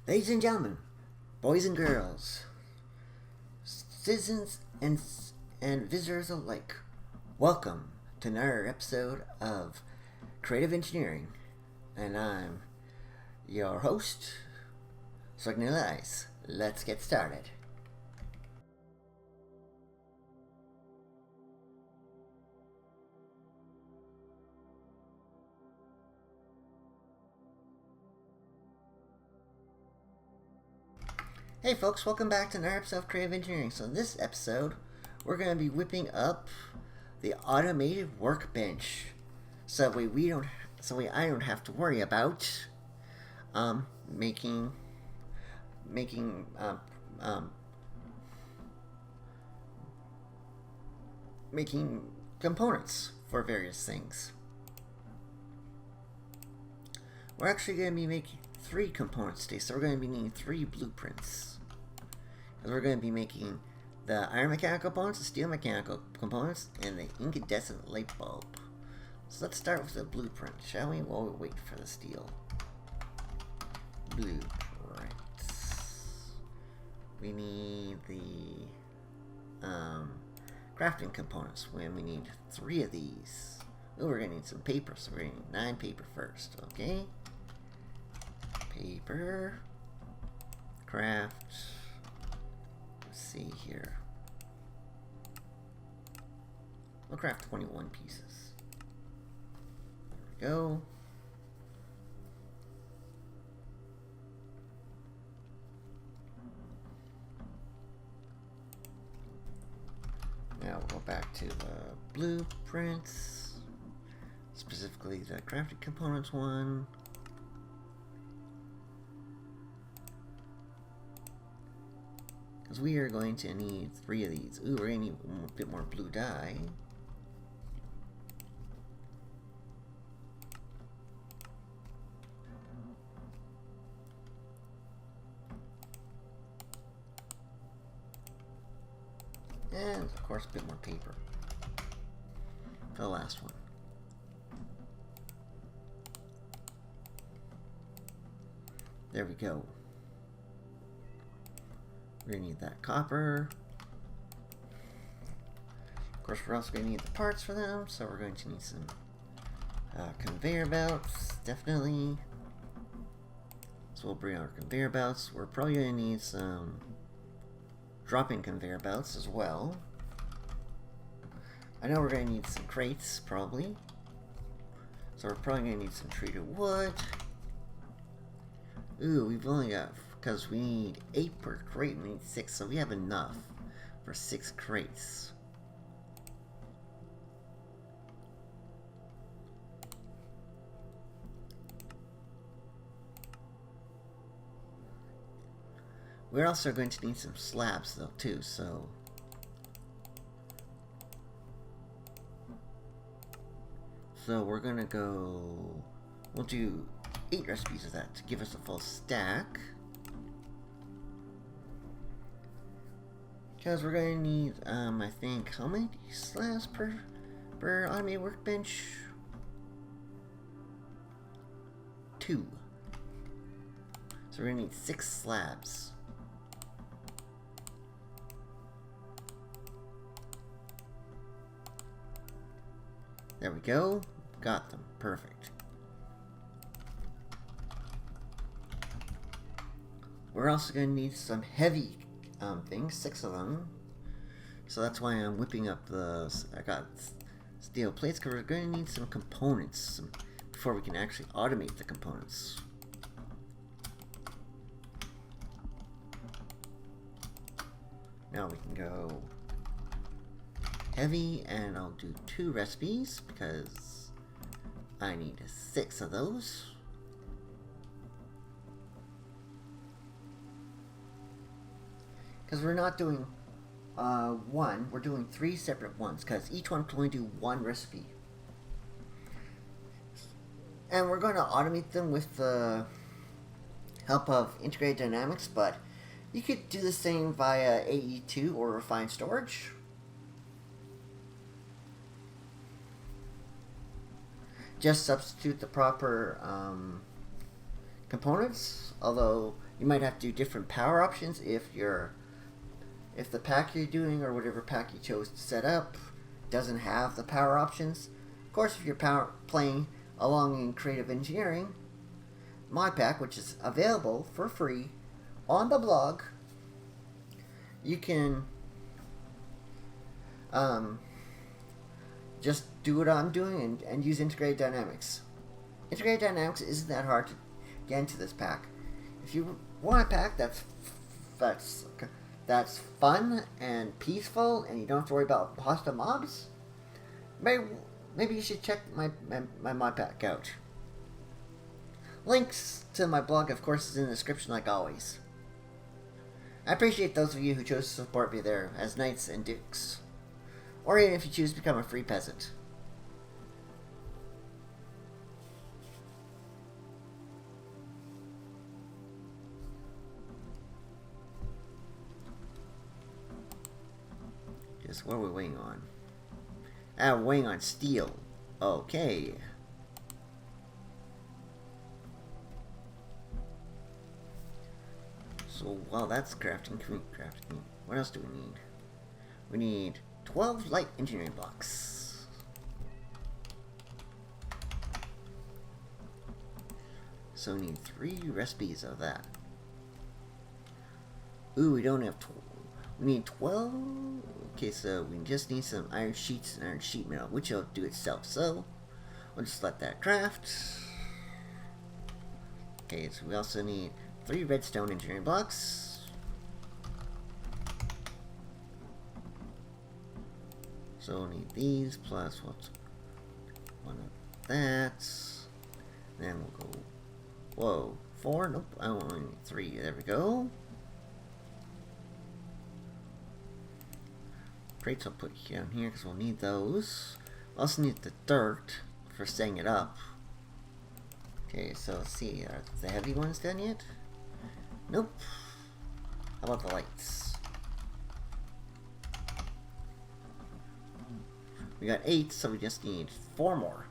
Ladies and gentlemen, boys and girls, citizens and visitors alike, welcome to another episode of Creative Engineering, and I'm your host, Streamline. Let's get started. Hey folks, welcome back to another episode of Creative Engineering. So in this episode, we're going to be whipping up the automated workbench, so I don't have to worry about making components for various things. We're actually going to be making 3 components today, so we're going to be needing 3 blueprints. Because we're going to be making the iron mechanical components, the steel mechanical components, and the incandescent light bulb. So let's start with the blueprint, shall we? While we wait for the steel. Blueprints. We need the crafting components. We need 3 of these. Oh, we're going to need some paper, so we're going to need 9 paper first, okay? Paper, craft, let's see here. We'll craft 21 pieces. There we go. Now we'll go back to the blueprints, specifically the crafted components one. Because we are going to need 3 of these. Ooh, we're going to need a bit more blue dye. And, of course, a bit more paper. For the last one. There we go. We're going to need that copper. Of course, we're also going to need the parts for them, so we're going to need some conveyor belts, definitely. So we'll bring our conveyor belts. We're probably going to need some dropping conveyor belts as well. I know we're going to need some crates, probably. So we're probably going to need some treated wood. Ooh, we've only got... because we need 8 per crate, we need 6, so we have enough for 6 crates. We're also going to need some slabs though too, so we're gonna go, we'll do 8 recipes of that to give us a full stack. Because we're going to need, I think, how many slabs per automated workbench? 2. So we're going to need 6 slabs. There we go. Got them. Perfect. We're also going to need some heavy things, 6 of them. So that's why I'm whipping up the... I got steel plates, because we're going to need some components before we can actually automate the components. Now we can go heavy, and I'll do 2 recipes, because I need 6 of those. Because we're not doing 1, we're doing 3 separate ones, because each one can only do 1 recipe. And we're going to automate them with the help of integrated dynamics, but you could do the same via AE2 or refined storage. Just substitute the proper components, although you might have to do different power options if the pack you're doing or whatever pack you chose to set up doesn't have the power options. Of course, if you're playing along in Creative Engineering, my pack, which is available for free on the blog, you can just do what I'm doing and use Integrated Dynamics. Integrated Dynamics isn't that hard to get into this pack. If you want a pack that's fun and peaceful and you don't have to worry about hostile mobs, maybe you should check my mod pack out. Links to my blog, of course, is in the description like always. I appreciate those of you who chose to support me there as knights and dukes, or even if you choose to become a free peasant. Just what are we weighing on? We're weighing on steel. Okay. So while that's crafting, what else do we need? We need 12 light engineering blocks. So we need 3 recipes of that. Ooh, we don't have 12. We need 12. Okay, so we just need some iron sheets and iron sheet metal, which will do itself. So we'll just let that craft. Okay, so we also need 3 redstone engineering blocks. So we'll need these plus what's one of that. Then we'll go. Whoa, 4? Nope, I only need 3. There we go. Crates I'll put down here because we'll need those. We'll also need the dirt for setting it up. Okay, so let's see. Are the heavy ones done yet? Nope. How about the lights? We got 8, so we just need 4 more.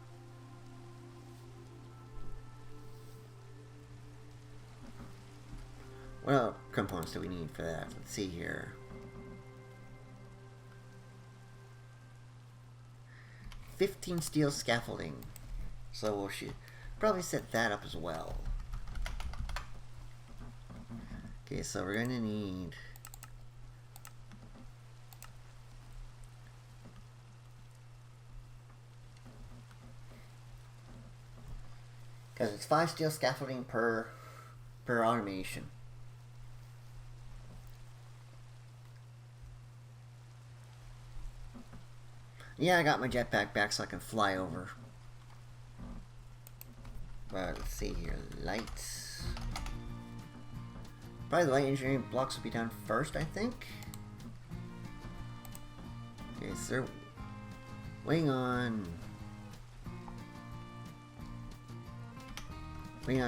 What other components do we need for that? Let's see here. 15 steel scaffolding. So we'll probably set that up as well. Okay, so we're gonna need because it's 5 steel scaffolding per automation. Yeah, I got my jetpack back so I can fly over. But let's see here. Lights. Probably the light engineering blocks will be done first, I think. Okay, so they're waiting on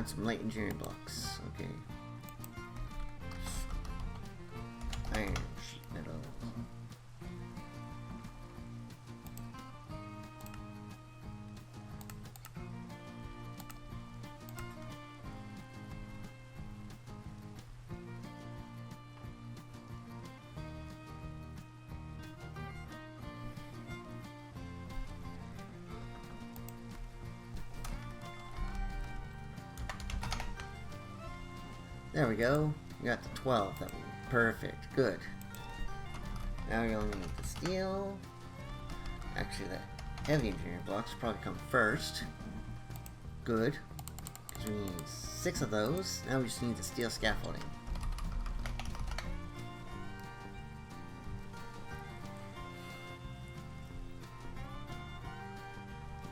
some light engineering blocks. Okay. Iron sheet metal. There we go. We got the 12. That was perfect. Good. Now we only need the steel. Actually, the heavy engineering blocks probably come first. Good. Because we need 6 of those. Now we just need the steel scaffolding.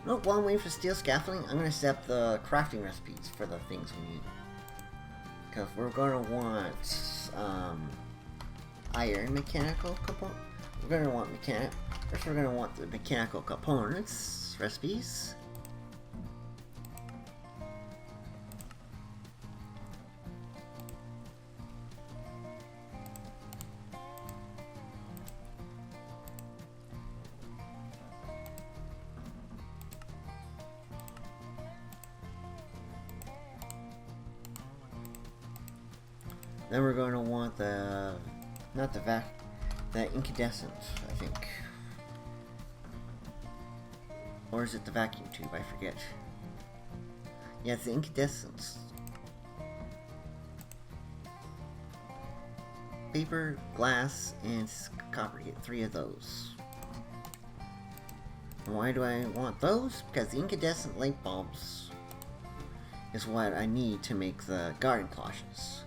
Nope, while I'm waiting for steel scaffolding, I'm going to set up the crafting recipes for the things we need. Because we're going to want iron mechanical component. We're going to want first we're going to want the mechanical components recipes. Then we're going to want the, not the the incandescent, I think. Or is it the vacuum tube? I forget. Yeah, it's the incandescents. Paper, glass, and copper. Get 3 of those. And why do I want those? Because the incandescent light bulbs is what I need to make the garden cloches.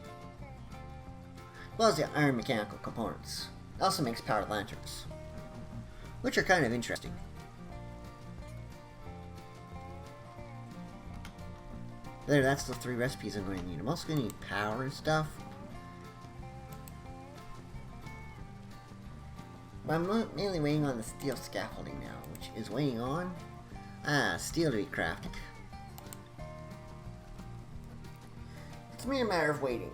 As well as the iron mechanical components. It also makes powered lanterns, which are kind of interesting. There, that's the 3 recipes I'm going to need. I'm also going to need power and stuff. But I'm mainly waiting on the steel scaffolding now, which is waiting on steel to be crafted. It's merely a matter of waiting.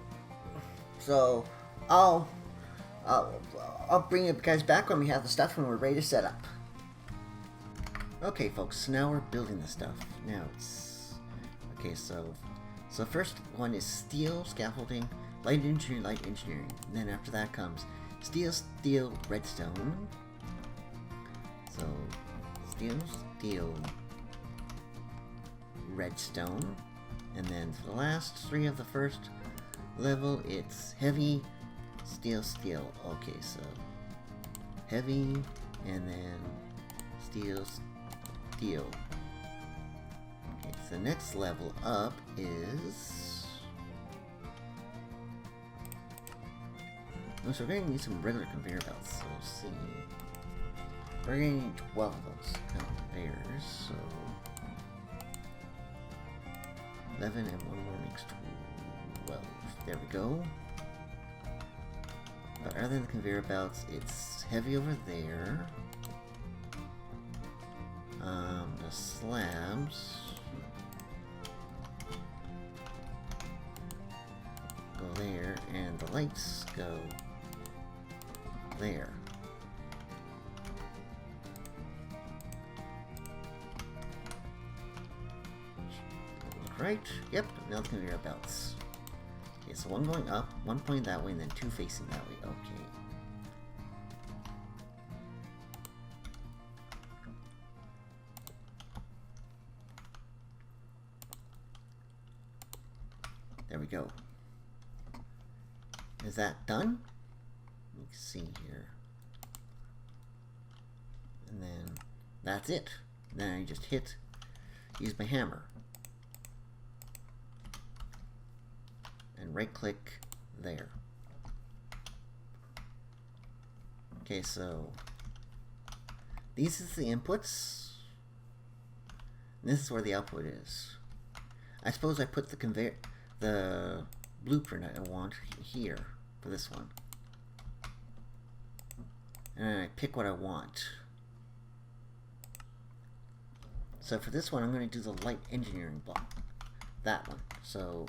So I'll bring you guys back when we have the stuff and we're ready to set up. Okay, folks. So now we're building the stuff. Now it's okay. So first one is steel scaffolding, light engineering. And then after that comes steel, redstone. So, steel, redstone. And then for the last 3 of the first level, it's heavy, steel. Okay, so heavy, and then steel. Okay, so the next level up is... So we're going to need some regular conveyor belts, so let's see. We're going to need 12 of those conveyors, so 11 and 1 more makes 12. There we go. But other than the conveyor belts, it's heavy over there. The slabs go there, and the lights go there. Look right. Yep, now the conveyor belts. Okay, so 1 going up, 1 pointing that way, and then 2 facing that way. Okay. There we go. Is that done? Let me see here. And then that's it. Then I just use my hammer. And right click there. Okay, so these is the inputs. And this is where the output is. I suppose I put the blueprint I want here for this one. And I pick what I want. So for this one, I'm going to do the light engineering block. That one. So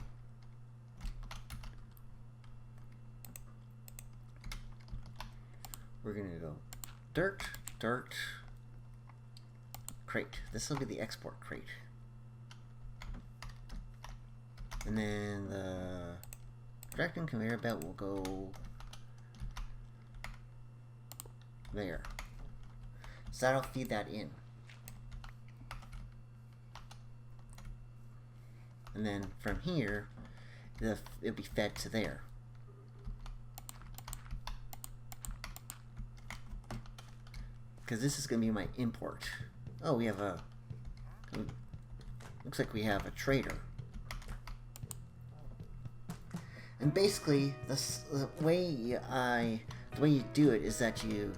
we're going to go dirt, crate. This will be the export crate. And then the directing conveyor belt will go there. So that'll feed that in. And then from here, it'll be fed to there. Because this is going to be my import. Oh, we have a... Looks like we have a trader. And basically, the way you do it is that you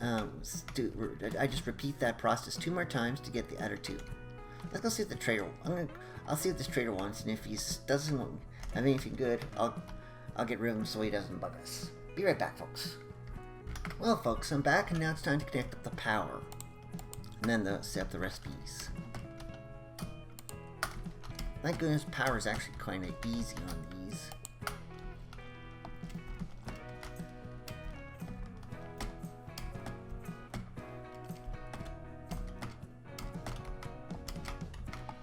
I just repeat that process 2 more times to get the other 2. Let's go see what the trader. I'll see what this trader wants, and if he doesn't have anything good, I'll get rid of him so he doesn't bug us. Be right back, folks. Well, folks, I'm back, and now it's time to connect up the power, and then set up the recipes. Thank goodness power is actually kind of easy on these.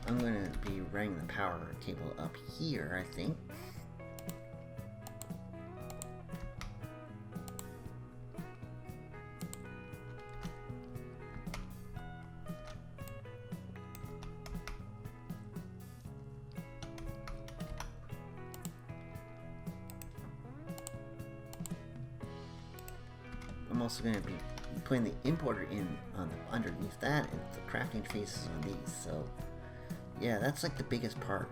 I'm going to be running the power cable up here, I think. also going to be putting the importer in on the, underneath that, and the crafting faces on these. So yeah, that's like the biggest part.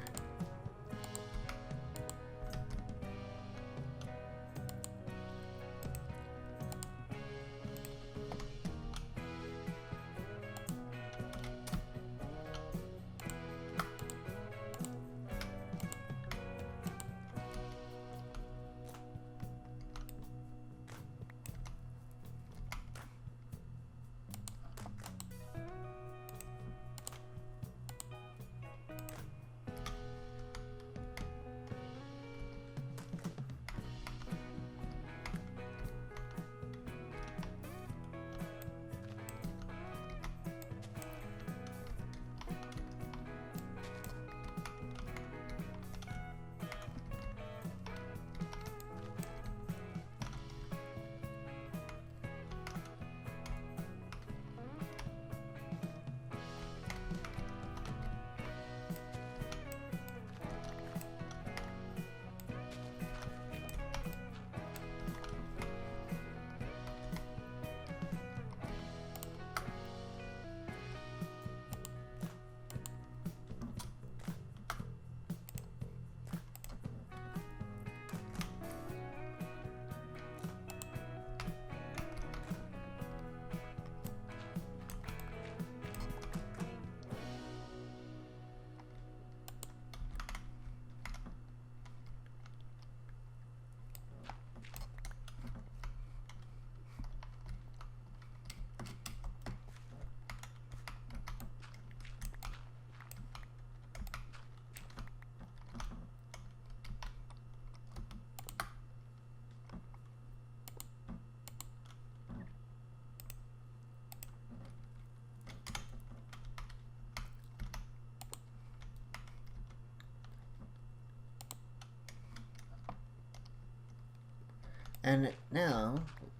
And now,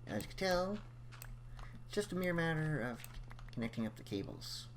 as you can tell, it's just a mere matter of connecting up the cables.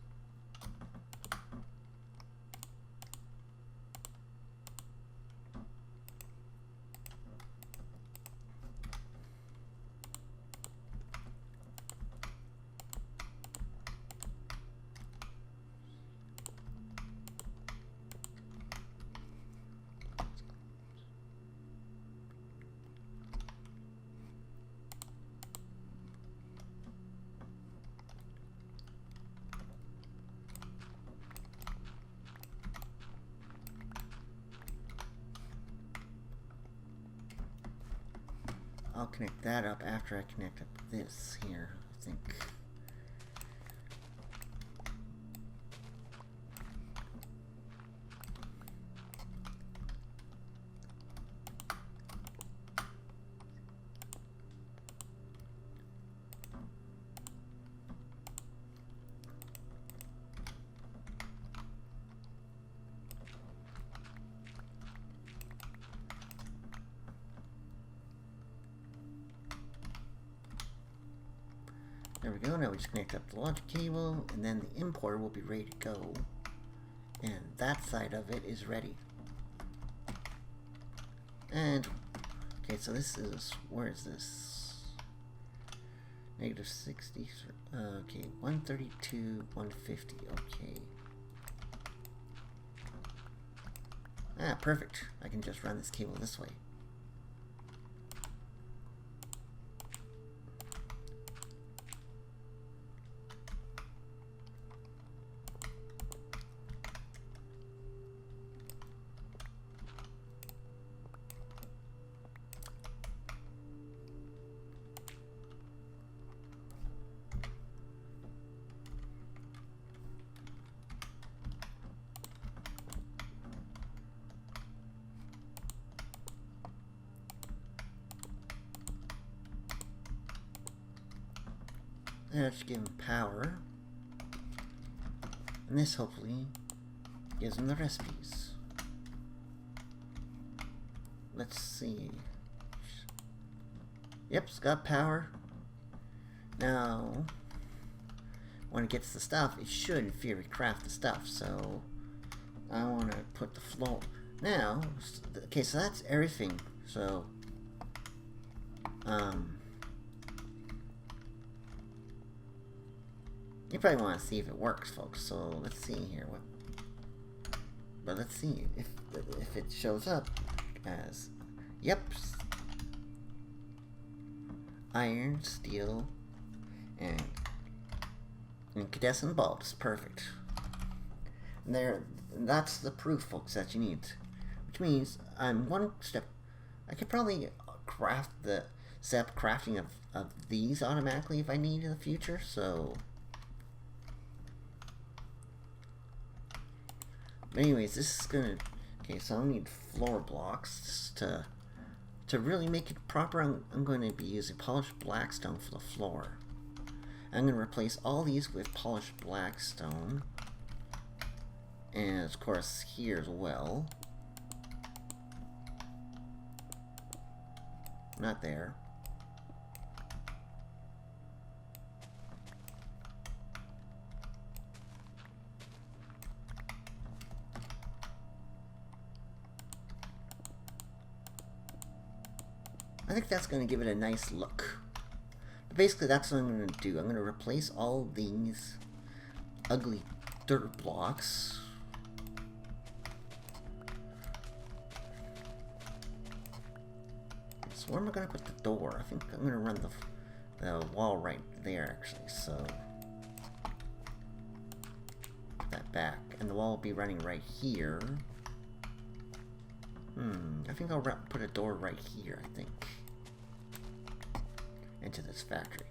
I'll connect that up after I connect up this here, I think. There we go. Now we just connect up the logic cable, and then the importer will be ready to go. And that side of it is ready. And, okay, so this is, where is this? Negative 60, okay, 132, 150, okay. Ah, perfect. I can just run this cable this way. And I just give him power. And this hopefully gives him the recipes. Let's see. Yep, it's got power. Now, when it gets the stuff, it should in theory craft the stuff. So, I want to put the flow. Now, okay, so that's everything. So, You probably want to see if it works, folks. So let's see here. But let's see if it shows up as, yep, iron, steel, and incandescent bulbs. Perfect. And that's the proof, folks, that you need. Which means I'm one step. I could probably set up crafting of these automatically if I need in the future. So, but anyways, this is gonna. Okay, so I'll need floor blocks to really make it proper. I'm going to be using polished blackstone for the floor. I'm going to replace all these with polished blackstone, and of course here as well. Not there. I think that's going to give it a nice look. But basically, that's what I'm going to do. I'm going to replace all these ugly dirt blocks. So where am I going to put the door? I think I'm going to run the wall right there, actually. So put that back. And the wall will be running right here. I think I'll put a door right here, I think. Into this factory.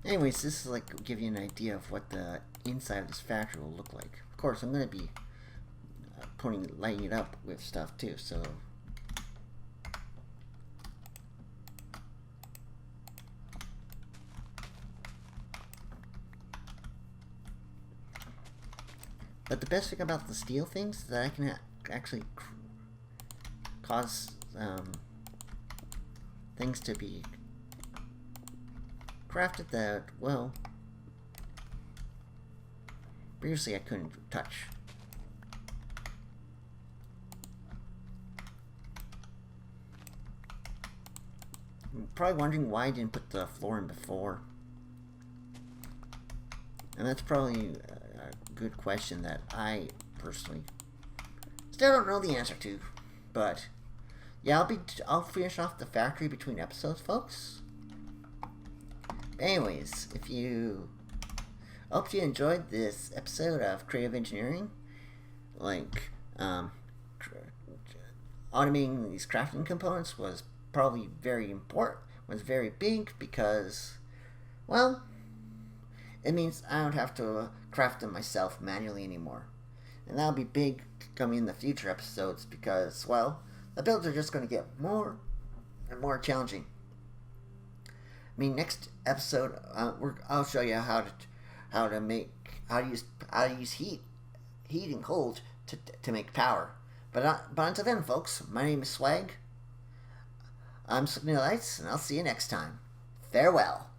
Anyways, this is like give you an idea of what the inside of this factory will look like. Of course, I'm going to be lighting it up with stuff too, so. But the best thing about the steel things is that I can actually cause things to be crafted that, well, previously I couldn't touch. You're probably wondering why I didn't put the floor in before. And that's probably a good question that I personally still don't know the answer to. But yeah, I'll finish off the factory between episodes, folks. Anyways, I hope you enjoyed this episode of Creative Engineering. Like, automating these crafting components was probably very important, was very big because, well, it means I don't have to craft them myself manually anymore. And that'll be big coming in the future episodes because, well, the builds are just going to get more and more challenging. I mean, next episode, I'll show you how to use heat and cold to make power. But until then, folks, my name is Swag. I'm Lights, and I'll see you next time. Farewell.